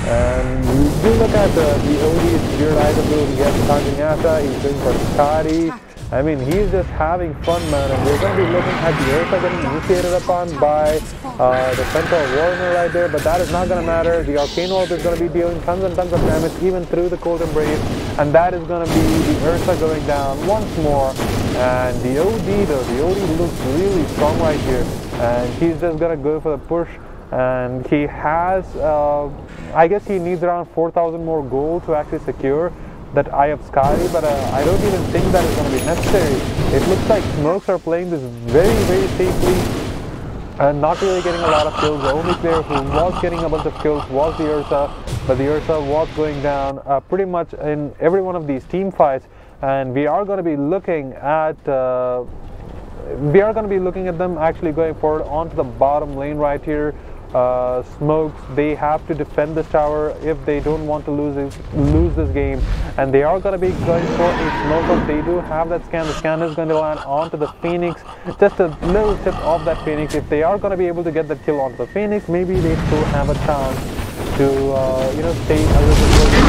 Speaker 1: And you look at the OD's weird item build. He has Sanjanyasa, he's doing for Skadi, I mean, he's just having fun, man. And we're going to be looking at the Ursa getting initiated upon by the Centaur Warner right there, but that is not going to matter. The Arcane Orb is going to be dealing tons and tons of damage even through the Cold Embrace, and that is going to be the Ursa going down once more. And the OD though, the OD looks really strong right here, and he's just going to go for the push. And he has, I guess he needs around 4,000 more gold to actually secure that Eye of Sky, but I don't even think that is going to be necessary. It looks like Smokes are playing this very, very safely and not really getting a lot of kills. The only player who was getting a bunch of kills was the Ursa, but the Ursa was going down pretty much in every one of these team fights. And we are going to be looking at them actually going forward onto the bottom lane right here. Smokes, they have to defend this tower if they don't want to lose this game, and they are going to be going for a smoke up. They do have that scan. The scan is going to land onto the Phoenix, just a little tip of that Phoenix. If they are going to be able to get that kill onto the Phoenix, maybe they still have a chance to stay a little bit closer.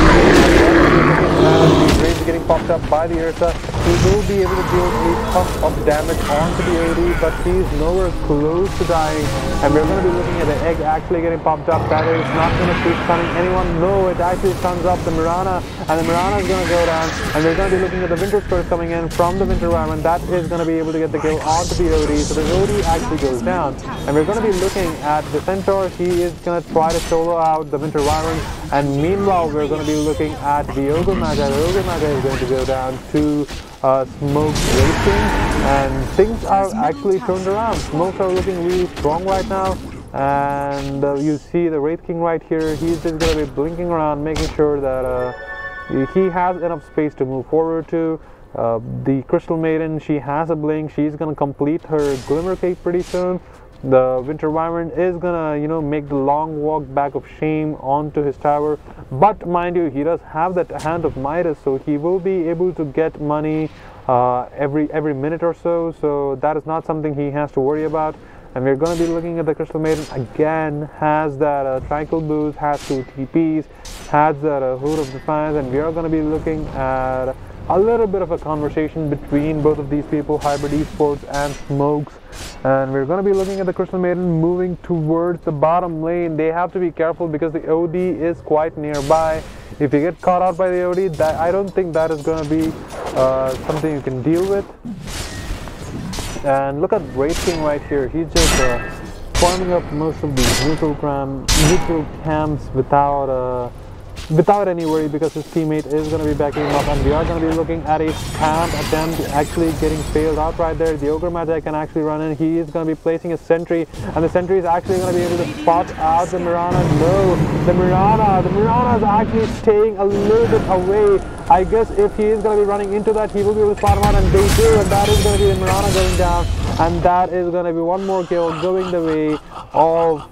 Speaker 1: The Rage getting popped up by the Ursa. He will be able to deal a ton of damage onto the AD, but he's nowhere close to dying. And we're going to be looking at the egg actually getting popped up. That is not going to keep stunning anyone. No, it actually stuns up the Mirana, and the Mirana is going to go down. And we're going to be looking at the Winter Spirit coming in from the Winter Wyvern. That is going to be able to get the kill onto the OD. So the OD actually goes down. And we're going to be looking at the Centaur. He is going to try to solo out the Winter Wyvern. And meanwhile, we're going to be looking at the Ogre Magi. The Ogre Magi is going to go down to Smoke Racing, and things are actually turned around. Smokes are looking really strong right now, and you see the Wraith King right here. He's just going to be blinking around, making sure that he has enough space to move forward to. The Crystal Maiden, she has a blink. She's going to complete her Glimmer Cake pretty soon. The Winter Wyvern is gonna, make the long walk back of shame onto his tower. But mind you, he does have that Hand of Midas, so he will be able to get money every minute or so. So that is not something he has to worry about. And we're going to be looking at the Crystal Maiden again. Has that Tranquil Boost, has 2 TPs, has that Hood of Defiance, and we are going to be looking at a little bit of a conversation between both of these people, Hybrid Esports and Smokes. And we're going to be looking at the Crystal Maiden moving towards the bottom lane. They have to be careful because the OD is quite nearby. If you get caught out by the OD, I don't think that is going to be something you can deal with. And look at Wraith King right here. He's just farming up most of these neutral camps without any worry, because his teammate is going to be backing him up, and we are going to be looking at a camp attempt actually getting failed out right there. The Ogre Magi can actually run in. He is going to be placing a sentry, and the sentry is actually going to be able to spot out the Mirana. No, the Mirana is actually staying a little bit away. I guess if he is going to be running into that, he will be able to spot him out, and they do, and that is going to be the Mirana going down, and that is going to be one more kill going the way of,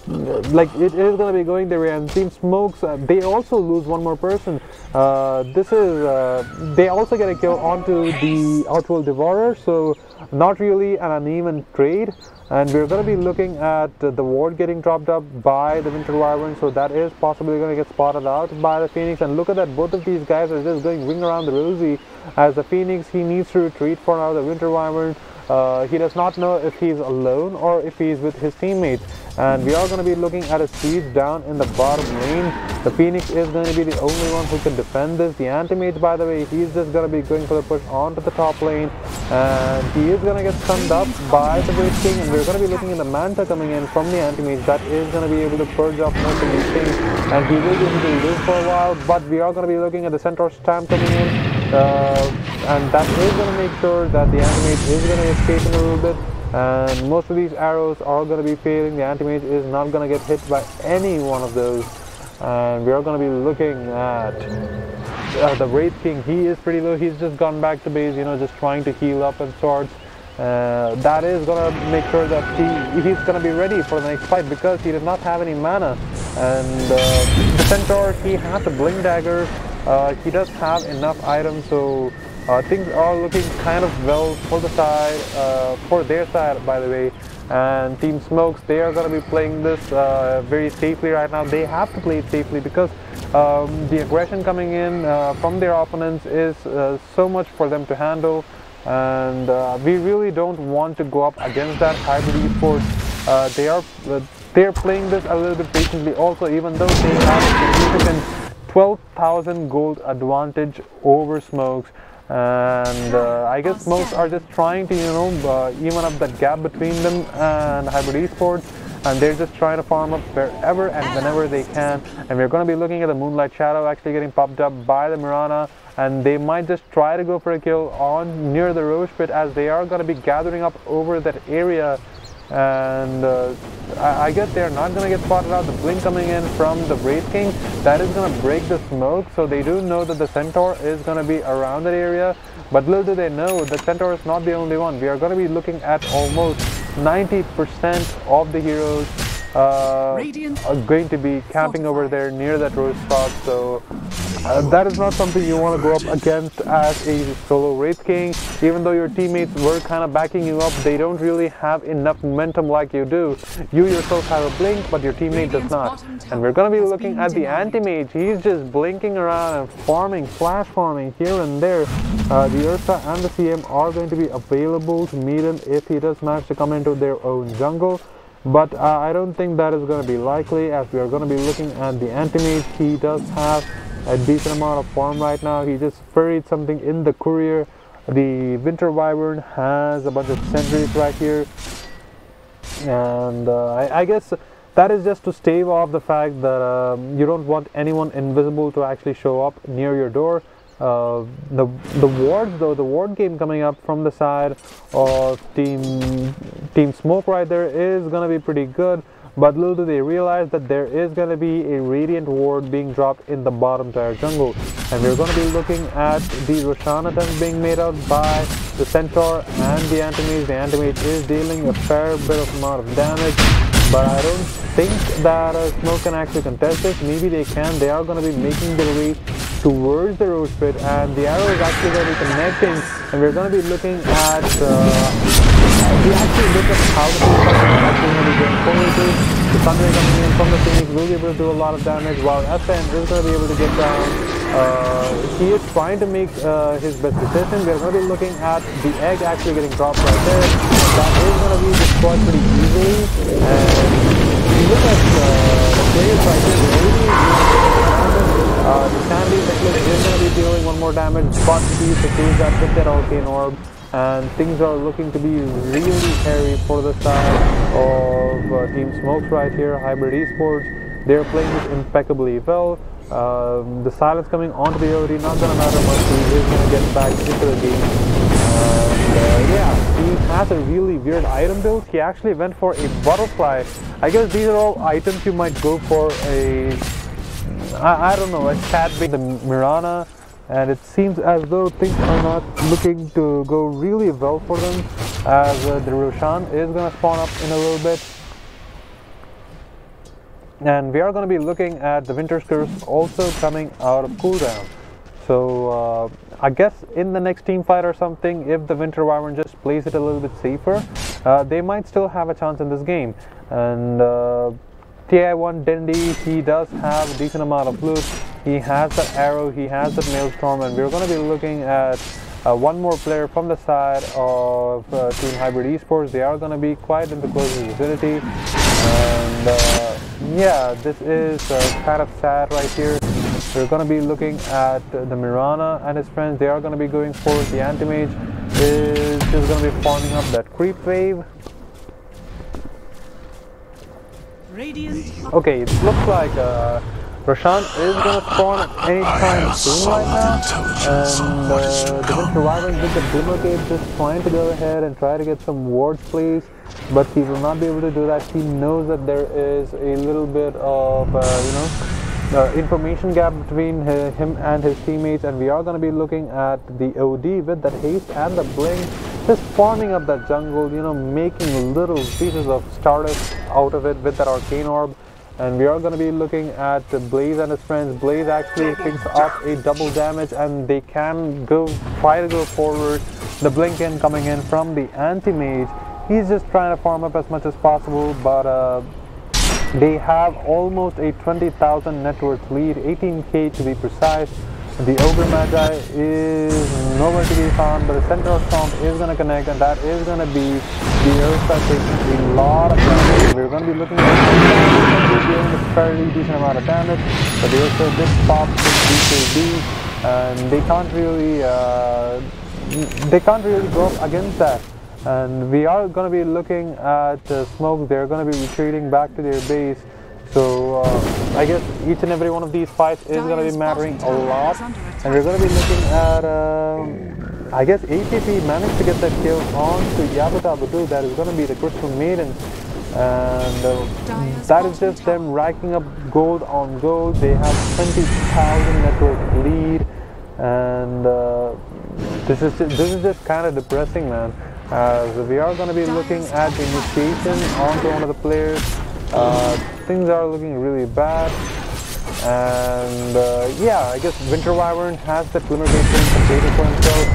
Speaker 1: it is going to be going their way. And Team Smokes, they also lose one more person. They also get a kill onto the Outworld Devourer, so not really an uneven trade. And we're going to be looking at the ward getting dropped up by the Winter Wyvern, so that is possibly going to get spotted out by the Phoenix. And look at that, both of these guys are just going ring around the rosy, as the Phoenix, he needs to retreat for now. The Winter Wyvern, he does not know if he's alone or if he's with his teammates. And we are going to be looking at a siege down in the bottom lane. The Phoenix is going to be the only one who can defend this. The Anti-Mage, by the way, he's just going to be going for the push onto the top lane, and he is going to get stunned up by the Wraith King. And we're going to be looking at the Manta coming in from the Anti-Mage. That is going to be able to purge off most of these things, and he will be able to live for a while. But we are going to be looking at the Centaur Stamp coming in, and that is going to make sure that the Anti-Mage is going to escape in a little bit. And most of these arrows are going to be failing. The Anti-Mage is not going to get hit by any one of those. And we are going to be looking at the Wraith King. He is pretty low. He's just gone back to base, just trying to heal up and sorts. That is going to make sure that he's going to be ready for the next fight, because he does not have any mana. And the Centaur, he has a Blink Dagger. He does have enough items, so things are looking kind of well for the side, for their side, by the way. And Team Smokes, they are going to be playing this very safely right now. They have to play it safely because the aggression coming in from their opponents is so much for them to handle. and we really don't want to go up against that. Hybrid eSports, they're playing this a little bit patiently also, even though they have a significant 12,000 gold advantage over Smokes. And I guess Smokes are just trying to, you know, even up that gap between them and Hybrid eSports, and they're just trying to farm up wherever and whenever they can. And we're going to be looking at the Moonlight Shadow actually getting popped up by the Mirana, and they might just try to go for a kill on near the Roche pit, as they are going to be gathering up over that area. And I guess they're not going to get spotted out. The blink coming in from the Wraith King, that is going to break the smoke, so they do know that the Centaur is going to be around that area. But little do they know, the Centaur is not the only one. We are going to be looking at almost 90% of the heroes are going to be camping over there near that Roche spot. So that is not something you want to go up against as a solo Wraith King. Even though your teammates were kind of backing you up, they don't really have enough momentum like you do. You yourself have a blink, but your teammate does not. And we're going to be looking at the anti-mage. He's just blinking around and farming, flash farming here and there. The Ursa and the CM are going to be available to meet him if he does manage to come into their own jungle. But I don't think that is going to be likely, as we are going to be looking at the anti-mage. He does have a decent amount of farm right now. He just buried something in the courier. The Winter Wyvern has a bunch of sentries right here, and I guess that is just to stave off the fact that you don't want anyone invisible to actually show up near your door. The wards though, the ward game coming up from the side of Team Smoke right there is gonna be pretty good. But little do they realize that there is going to be a Radiant Ward being dropped in the bottom tier jungle. And we're going to be looking at the Roshan attempt being made out by the Centaur and the Anti-Mage. The Anti-Mage is dealing a fair bit of amount of damage, but I don't think that Smoke can actually contest this. Maybe they can. They are going to be making their way towards the Roche pit, and the arrow is actually going to be connecting, and we're going to be looking at we actually look at how the team is actually going to be going forward to. The Thunder coming in from the Phoenix will be able to do a lot of damage, while FN is going to be able to get down. He is trying to make his best decision. We're going to be looking at the egg actually getting dropped right there. That is going to be destroyed pretty easily. And look at the players right here. The Sandy Necklace is going to be dealing one more damage, but he secures that with that Arcane Orb. And things are looking to be really hairy for the side of Team Smokes right here. Hybrid eSports, they're playing this impeccably well. The silence coming onto the OD, not going to matter much. He is going to get back into the game. And yeah, he has a really weird item build. He actually went for a butterfly. I guess these are all items you might go for a, I don't know, a cat bait, the Mirana. And it seems as though things are not looking to go really well for them, as the Roshan is going to spawn up in a little bit. And we are going to be looking at the Winter's Curse also coming out of cooldown. So I guess in the next team fight or something, if the Winter Wyvern just plays it a little bit safer, they might still have a chance in this game. And TI1 Dendi, he does have a decent amount of loot. He has that arrow, he has that Maelstrom, and we're going to be looking at one more player from the side of Team Hybrid eSports. They are going to be quite in the close vicinity. And yeah, this is kind of sad right here. We're going to be looking at the Mirana and his friends. They are going to be going for the Anti-Mage. Is just going to be farming up that creep wave. Okay, it looks like Roshan is going to spawn anytime soon right now, and the Winter Wyvern with the Glimmer Cape just trying to go ahead and try to get some wards placed, but he will not be able to do that. He knows that there is a little bit of information gap between him and his teammates, and we are going to be looking at the OD with that haste and the blink, just farming up that jungle, you know, making little pieces of Stardust out of it with that Arcane Orb. And we are going to be looking at Blaze and his friends. Blaze actually picks up a double damage, and they can try to go forward. The Blinken coming in from the Anti-Mage. He's just trying to farm up as much as possible, but they have almost a 20,000 net worth lead, 18k to be precise. The Ogre Magi is nowhere to be found, but the Centaur Stomp is going to connect, and that is going to be the Ursa taking a lot of damage. We're going to be looking at dealing a fairly decent amount of damage, but the Ursa did pop with BKB, and they can't really go up against that. And we are going to be looking at Smoke. They're going to be retreating back to their base. So I guess each and every one of these fights is going to be mattering a lot, and we're going to be looking at I guess ATP managed to get that kill on to DOTA2. That is going to be the Crystal Maiden, and that is just them racking up gold on gold. They have 20,000 network lead, and this is just kind of depressing, man. We are going to be looking at the initiation onto one of the players. Things are looking really bad, and yeah, I guess Winter Wyvern has that limitation completed for himself,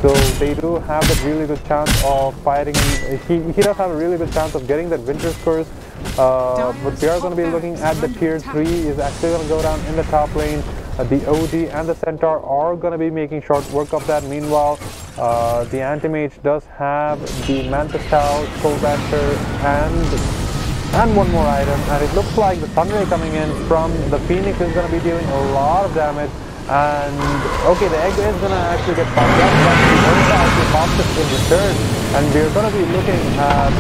Speaker 1: so they do have that really good chance of fighting. He does have a really good chance of getting that Winter's Curse, but we are going to be looking at the tier 3 is actually going to go down in the top lane. The OD and the Centaur are going to be making short work of that. Meanwhile, the Anti-Mage does have the Mantis Tau, Soul Dancer, and one more item, and it looks like the Sunray coming in from the Phoenix is going to be dealing a lot of damage. And okay, the egg is going to actually get popped up, but the Ursa actually popped it in return, and we're going to be looking at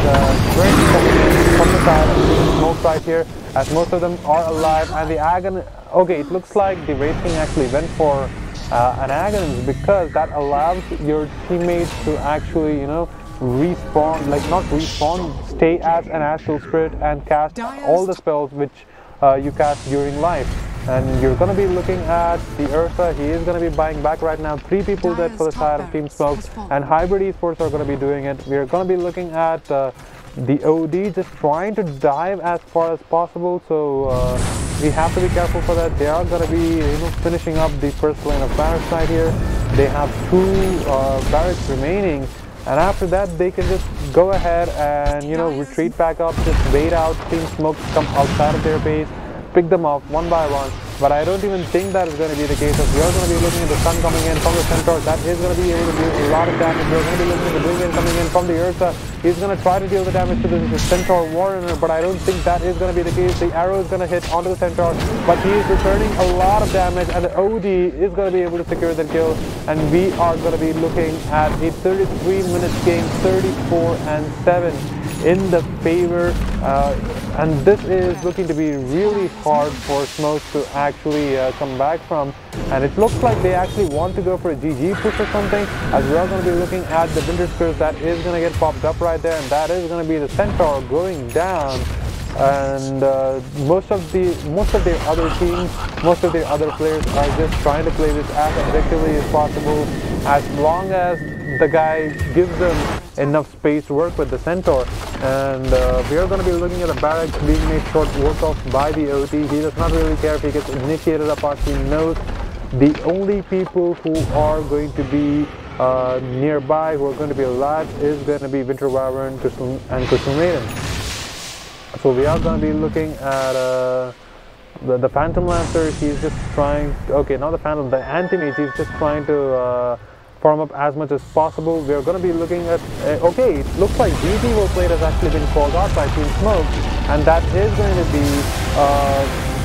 Speaker 1: Twins coming in from the side of Smoke right here, as most of them are alive. And the Agon, okay, it looks like the Wraith King actually went for an Agon, because that allows your teammates to actually, you know, respawn, like not respawn, stay as an Astral Spirit and cast all the spells which you cast during life. And you're going to be looking at the Ursa. He is going to be buying back right now. 3 people dead for the side of Team Smoke, and Hybrid eSports are going to be doing it. We're going to be looking at the OD just trying to dive as far as possible, so we have to be careful for that. They are going to be, you know, finishing up the first lane of barracks right here. They have 2 barracks remaining, and after that they can just go ahead and, you know, retreat back up, just wait out Team Smoke come outside of their base, pick them off one by one. But I don't even think that is going to be the case, as we are going to be looking at the Sun coming in from the Centaur. That is going to be able to do a lot of damage. We're going to be looking at the Brilliant coming in from the Ursa. He's going to try to deal the damage to the Centaur Warrior, but I don't think that is going to be the case. The arrow is going to hit onto the Centaur, but he is returning a lot of damage, and the OD is going to be able to secure the kill. And we are going to be looking at a 33-minute game, 34-7 in the favor, and this is looking to be really hard for Smoke to actually come back from. And it looks like they actually want to go for a GG push or something, as we are going to be looking at the Winter's Curse that is going to get popped up right there, and that is going to be the Centaur going down. And most of their other teams, most of their other players are just trying to play this as effectively as possible, as long as the guy gives them enough space to work with the Centaur. And we are going to be looking at the barracks being made short work of by the OT. He does not really care if he gets initiated upon. He knows the only people who are going to be nearby, who are going to be alive, is going to be Winter Wyvern and Crystal Maiden. So we are going to be looking at the Phantom Lancer. He's just trying, okay, not the Phantom, the Anti-Mage. He's just trying to farm up as much as possible. We are going to be looking at, okay, it looks like GG Worldplate has actually been called out by Team Smoke, and that is going to be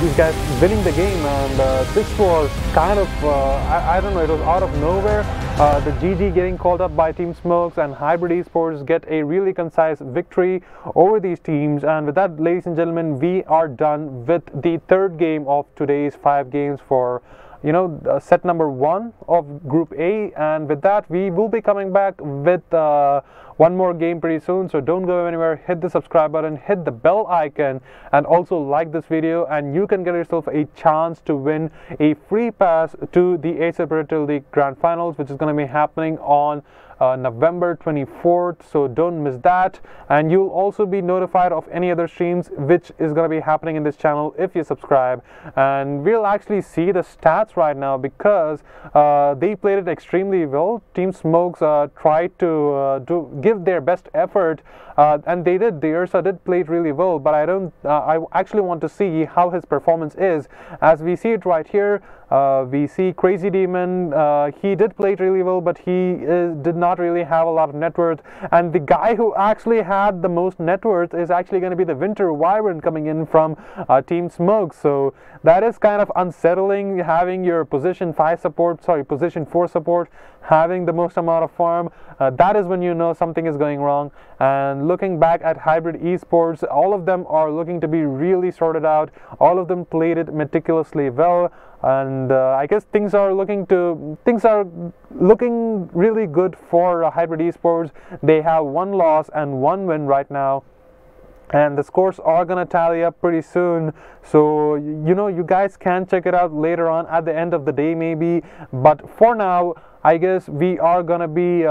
Speaker 1: these guys winning the game. And this was kind of, I don't know, it was out of nowhere. The GG getting called up by Team Smokes, and Hybrid eSports get a really concise victory over these teams. And with that, ladies and gentlemen, we are done with the 3rd game of today's 5 games for, you know, set number 1 of Group A. And with that, we will be coming back with one more game pretty soon, so don't go anywhere. Hit the subscribe button, hit the bell icon, and also like this video, and you can get yourself a chance to win a free pass to the Acer Parental League Grand Finals, which is going to be happening on November 24th, so don't miss that. And you'll also be notified of any other streams which is going to be happening in this channel if you subscribe, and we'll actually see the stats nuts right now because they played it extremely well. Team Smokes tried to give their best effort, and they did. The Acer did play it really well, but I actually want to see how his performance is. As we see it right here, we see Crazy Demon. He did play it really well, but he did not really have a lot of net worth. And the guy who actually had the most net worth is actually going to be the Winter Wyvern coming in from Team Smoke. So that is kind of unsettling, having your position 4 support having the most amount of farm. That is when you know something is going wrong. And looking back at Hybrid Esports, all of them are looking to be really sorted out. All of them played it meticulously well, and I guess things are looking really good for Hybrid Esports. They have 1 loss and 1 win right now, and the scores are gonna tally up pretty soon. So you know, you guys can check it out later on at the end of the day maybe, but for now I guess we are gonna be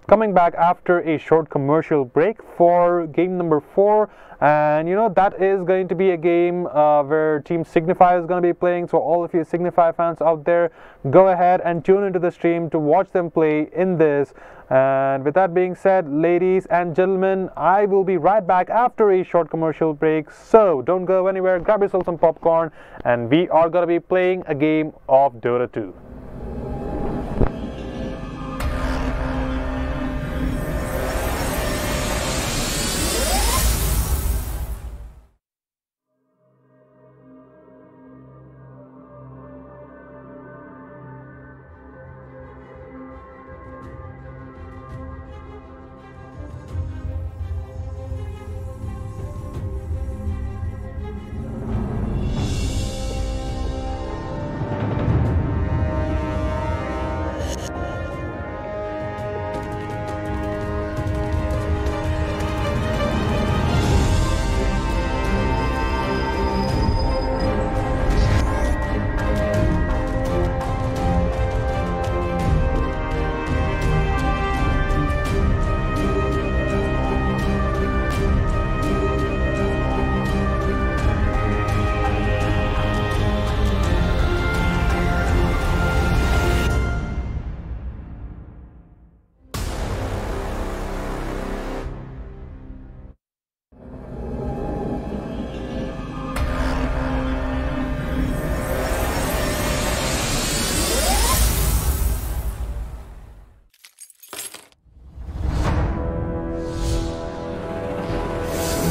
Speaker 1: coming back after a short commercial break for game number 4. And you know, that is going to be a game where Team Signify is going to be playing. So all of you Signify fans out there, go ahead and tune into the stream to watch them play in this. And with that being said, ladies and gentlemen, I will be right back after a short commercial break. So don't go anywhere, grab yourself some popcorn, and we are going to be playing a game of Dota 2.